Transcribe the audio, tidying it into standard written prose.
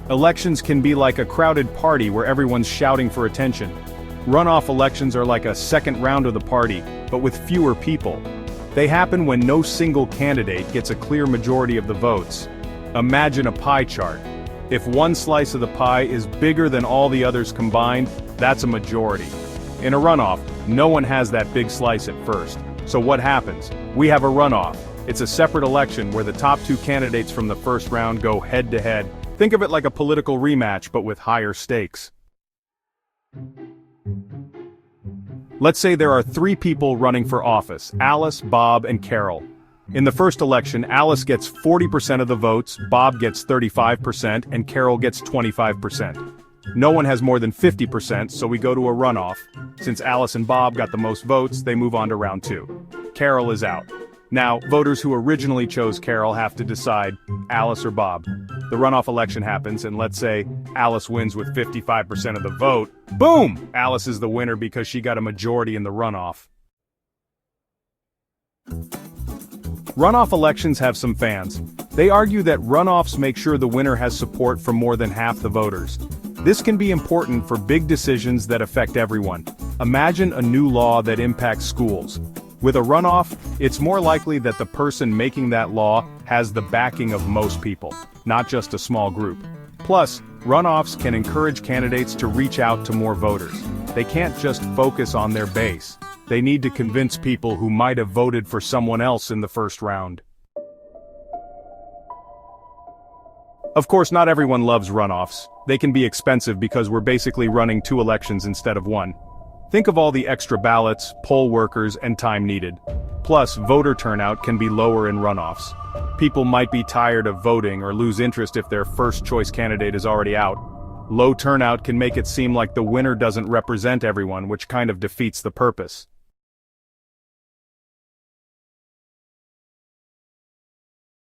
Elections can be like a crowded party where everyone's shouting for attention. Runoff elections are like a second round of the party, but with fewer people. They happen when no single candidate gets a clear majority of the votes. Imagine a pie chart. If one slice of the pie is bigger than all the others combined, that's a majority. In a runoff, no one has that big slice at first. So what happens? We have a runoff. It's a separate election where the top two candidates from the first round go head-to-head. Think of it like a political rematch, but with higher stakes. Let's say there are three people running for office: Alice, Bob, and Carol. In the first election, Alice gets 40% of the votes, Bob gets 35%, and Carol gets 25%. No one has more than 50%, so we go to a runoff. Since Alice and Bob got the most votes, they move on to round two. Carol is out. Now, voters who originally chose Carol have to decide, Alice or Bob. The runoff election happens, and let's say Alice wins with 55% of the vote. Boom! Alice is the winner because she got a majority in the runoff. Runoff elections have some fans. They argue that runoffs make sure the winner has support from more than half the voters. This can be important for big decisions that affect everyone. Imagine a new law that impacts schools. With a runoff, it's more likely that the person making that law has the backing of most people, not just a small group. Plus, runoffs can encourage candidates to reach out to more voters. They can't just focus on their base. They need to convince people who might have voted for someone else in the first round. Of course, not everyone loves runoffs. They can be expensive because we're basically running two elections instead of one. Think of all the extra ballots, poll workers, and time needed. Plus, voter turnout can be lower in runoffs. People might be tired of voting or lose interest if their first-choice candidate is already out. Low turnout can make it seem like the winner doesn't represent everyone, which kind of defeats the purpose.